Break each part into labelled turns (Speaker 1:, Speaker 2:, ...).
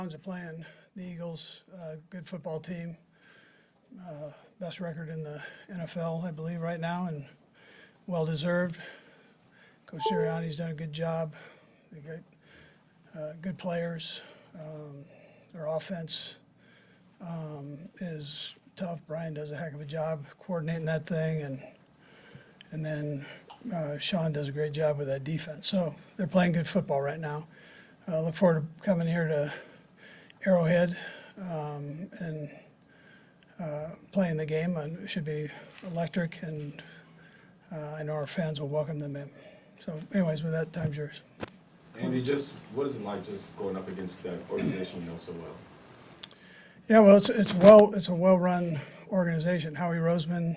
Speaker 1: Browns are playing the Eagles, good football team, best record in the NFL, I believe, right now, and well-deserved. Coach Sirianni's done a good job. They got good players. Their offense is tough. Brian does a heck of a job coordinating that thing, and then Sean does a great job with that defense. So they're playing good football right now. Look forward to coming here to Arrowhead and playing the game. It should be electric, and I know our fans will welcome them in. So anyways, with that, time's yours.
Speaker 2: Andy, what is it like just going up against that organization you know so well?
Speaker 1: Yeah, well, it's a well-run organization. Howie Roseman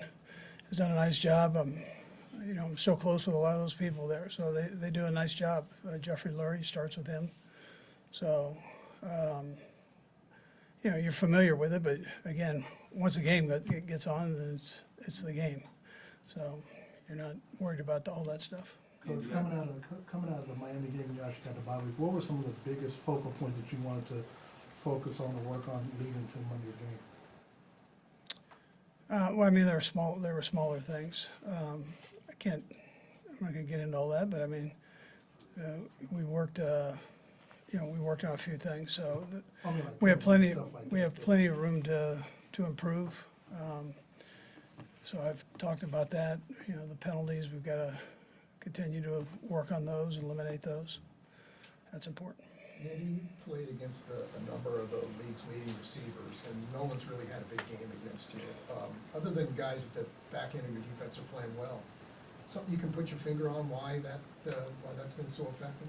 Speaker 1: has done a nice job. I'm so close with a lot of those people there, so they do a nice job. Jeffrey Lurie starts with him, so you're familiar with it. But again, once the game gets on, then it's the game. So you're not worried about all that stuff.
Speaker 3: Coach, coming out of the Miami game, you actually got the bye week. What were some of the biggest focal points that you wanted to focus on or work on leading to Monday's game?
Speaker 1: Well, I mean, they were smaller things. I'm not gonna get into all that, but I mean, we worked on a few things. So we have plenty of room to improve. So I've talked about that. The penalties, we've got to continue to work on those, eliminate those. That's important.
Speaker 4: Andy, you played against a number of the league's leading receivers, and no one's really had a big game against you. Other than guys at the back end of your defense are playing well. Something you can put your finger on why that's been so effective?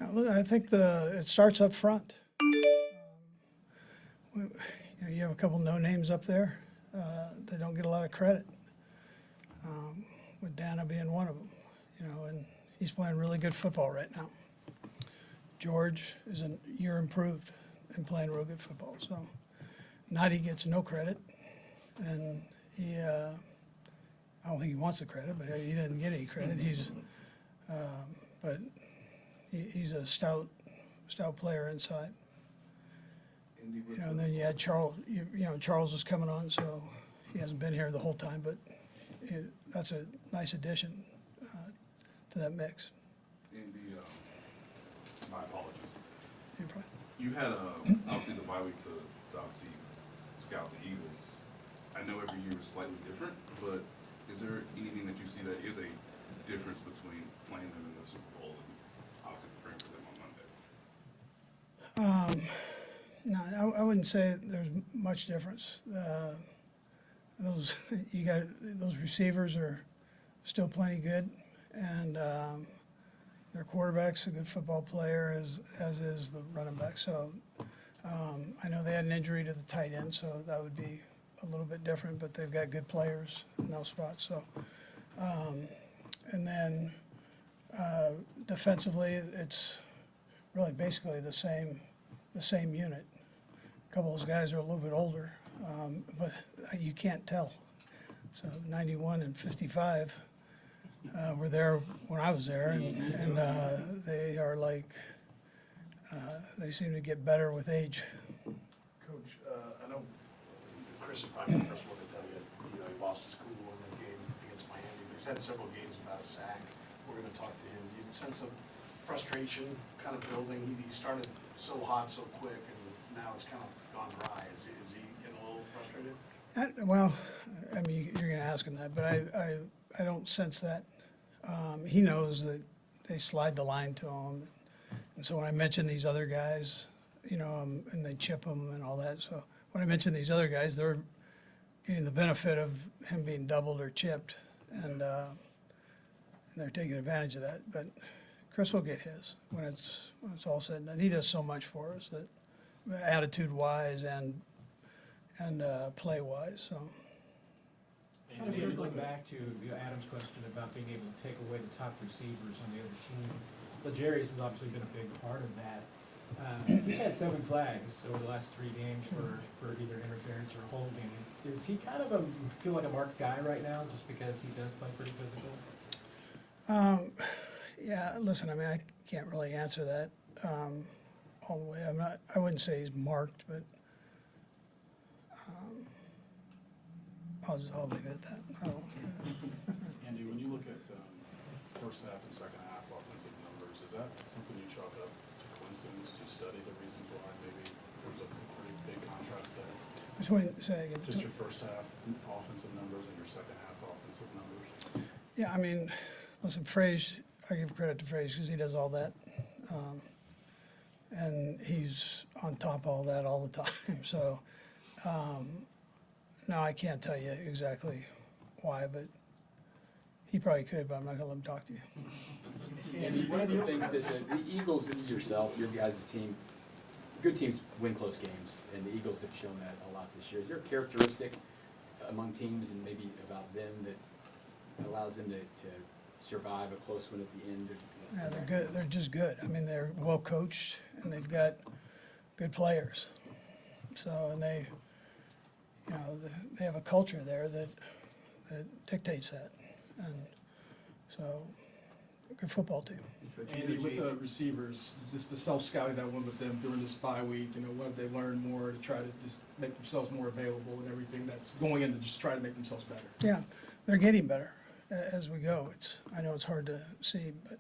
Speaker 1: Yeah, look, I think it starts up front. You have a couple no names up there. They don't get a lot of credit. With Dana being one of them, and he's playing really good football right now. George is a year improved and playing real good football. So Nadi gets no credit, and I don't think he wants the credit, but he doesn't get any credit. He's a stout player inside. And then you had Charles. Charles is coming on, so he hasn't been here the whole time, but that's a nice addition to that mix.
Speaker 5: Andy, my apologies.
Speaker 1: You're fine.
Speaker 5: You had obviously the bye week to obviously scout the Eagles. I know every year is slightly different, but is there anything that you see that is a difference between playing them in the Super Bowl and obviously preparing for them on Monday?
Speaker 1: No, I wouldn't say there's much difference. Those receivers are still plenty good, and their quarterback's a good football player, as is the running back. So I know they had an injury to the tight end, so that would be a little bit different, but they've got good players in those spots. So, and then defensively, it's really basically the same unit. A couple of those guys are a little bit older, but you can't tell. So 91 and 55 were there when I was there, and they are like, they seem to get better with age.
Speaker 6: Coach, I know Chris is probably the first one to tell you, he lost his cool in the game against Miami, but he's had several games without a sack. We're going to talk to him. Do you sense some frustration kind of building? He started so hot so quick, and now it's kind of gone dry. Is he getting a little frustrated?
Speaker 1: Well, I mean, you're going to ask him that, but I don't sense that. He knows that they slide the line to him, and so when I mention these other guys, and they chip him and all that. So when I mention these other guys, they're getting the benefit of him being doubled or chipped, and they're taking advantage of that. But Chris will get his when it's all said and done. He does so much for us, that attitude-wise and play-wise. So.
Speaker 7: And circling back to Adam's question about being able to take away the top receivers on the other team, L'Jarius has obviously been a big part of that. He's had 7 flags over the last 3 games for either interference or holding. Is he kind of feel like a marked guy right now just because he does play pretty physical?
Speaker 1: Yeah, listen, I mean, I can't really answer that. all the way. I wouldn't say he's marked, but I'll leave it at that. I don't,
Speaker 6: Andy, when you look at first half and second half offensive numbers, is that something you chalk up to coincidence? Do you study the reasons why maybe there's a pretty big contrast there?
Speaker 1: say again.
Speaker 6: Just your first half offensive numbers and your second half offensive numbers?
Speaker 1: Yeah, I mean, listen, Fraze, I give credit to Fraze because he does all that. And he's on top of all that all the time. So, no, I can't tell you exactly why, but he probably could, but I'm not going to let him talk to you.
Speaker 8: And one of the things that the Eagles and yourself, your guys' team, good teams win close games, and the Eagles have shown that a lot this year. Is there a characteristic among teams and maybe about them that allows them to survive a close one at the end?
Speaker 1: Yeah, they're good. They're just good. I mean, they're well coached and they've got good players. So, and they, you know, they have a culture there that dictates that. And so, good football team.
Speaker 9: Andy, with the receivers, just the self-scouting that went with them during this bye week, you know, what have they learned more to try to just make themselves more available and everything that's going in to just try to make themselves better?
Speaker 1: Yeah, they're getting better as we go. I know it's hard to see, but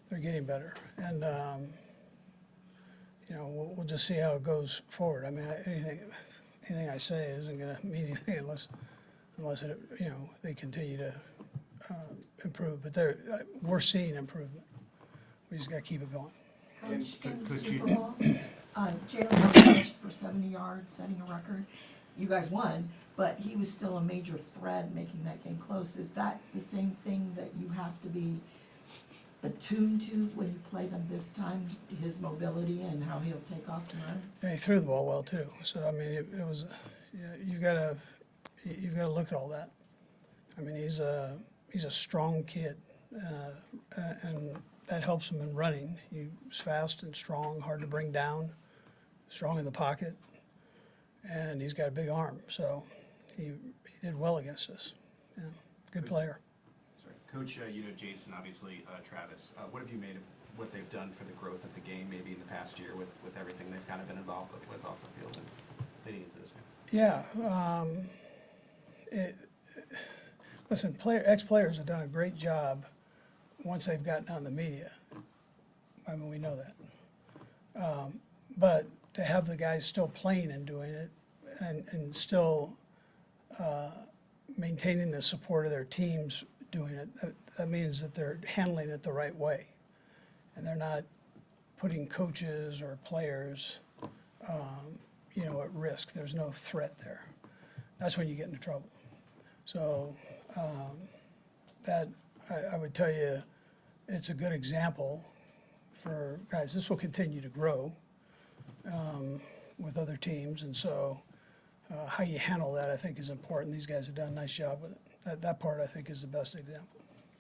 Speaker 1: they're getting better. And, you know, we'll just see how it goes forward. I mean, anything I say isn't going to mean anything unless it, you know, they continue to improve. But we're seeing improvement. We just got to keep it going.
Speaker 10: Coach, in the Super Bowl, Jalen Hurts rushed for 70 yards, setting a record. You guys won, but he was still a major threat making that game close. Is that the same thing that you have to be attuned to when you play them this time, his mobility and how he'll take off and run?
Speaker 1: And he threw the ball well too. So I mean, it was. Yeah, you've got to look at all that. I mean, he's a strong kid, and that helps him in running. He's fast and strong, hard to bring down, strong in the pocket, and he's got a big arm. So he did well against us. Yeah, good player.
Speaker 11: Sorry. Coach, you know Jason, obviously Travis. What have you made of what they've done for the growth of the game maybe in the past year with everything they've kind of been involved with off the field and leading into this one?
Speaker 1: Yeah. Listen, ex-players have done a great job once they've gotten out in the media. I mean, we know that. But to have the guys still playing and doing it and still maintaining the support of their teams doing it, that means that they're handling it the right way. And they're not putting coaches or players, you know, at risk. There's no threat there. That's when you get into trouble. So that I would tell you, it's a good example for guys. This will continue to grow with other teams, and so how you handle that, I think, is important. These guys have done a nice job with it. That part, I think, is the best example.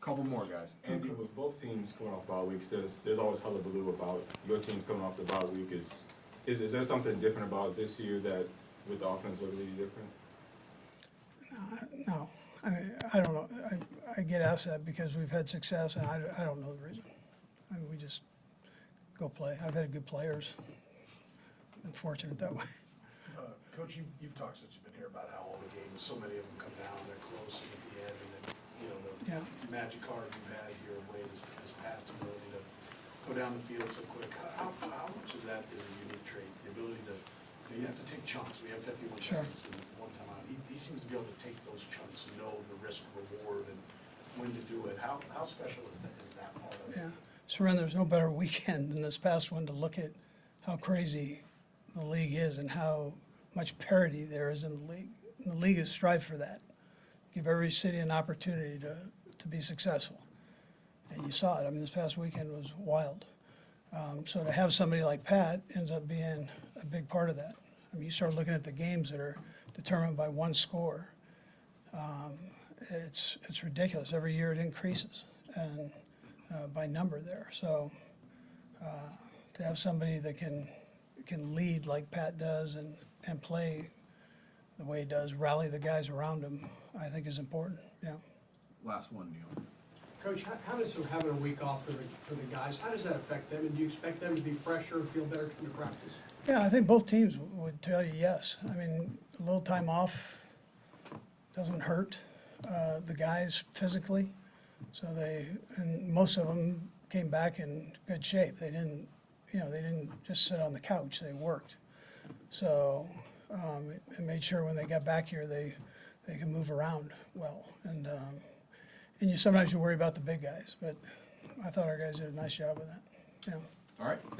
Speaker 2: Couple more guys. Andy, with both teams coming off bye weeks, there's always hullabaloo about your team coming off the bye week. Is there something different about this year that with the offense look really different?
Speaker 1: No, I mean, I don't know. I get asked that because we've had success, and I don't know the reason. I mean, we just go play. I've had good players. Been fortunate that way.
Speaker 6: Coach, you've talked since you've been here about how all the games, so many of them come down, they're close at the end, and then, you know, the magic card you've had here of late is Pat's ability to go down the field so quick. How much of that is a unique trait? The ability to you have to take chunks. We have 51 seconds and one time out. He seems to be able to take those chunks and know the risk reward and when to do it. How special is that part of it?
Speaker 1: Yeah, Seren, there's no better weekend than this past one to look at how crazy the league is and how much parity there is in the league. And the league has strived for that. Give every city an opportunity to be successful. And you saw it. I mean, this past weekend was wild. So to have somebody like Pat ends up being a big part of that. I mean, you start looking at the games that are determined by one score. It's ridiculous. Every year it increases and by number there. So to have somebody that can lead like Pat does and play the way he does, rally the guys around him, I think is important. Yeah.
Speaker 12: Last one, Neil. Coach, how does having a week off for the guys, how does that affect them? And do you expect them to be fresher and feel better coming to practice?
Speaker 1: Yeah, I think both teams would tell you yes. I mean, a little time off doesn't hurt the guys physically. So and most of them came back in good shape. They didn't just sit on the couch, they worked. So it made sure when they got back here, they could move around well. And sometimes you worry about the big guys, but I thought our guys did a nice job of that. Yeah.
Speaker 13: All right.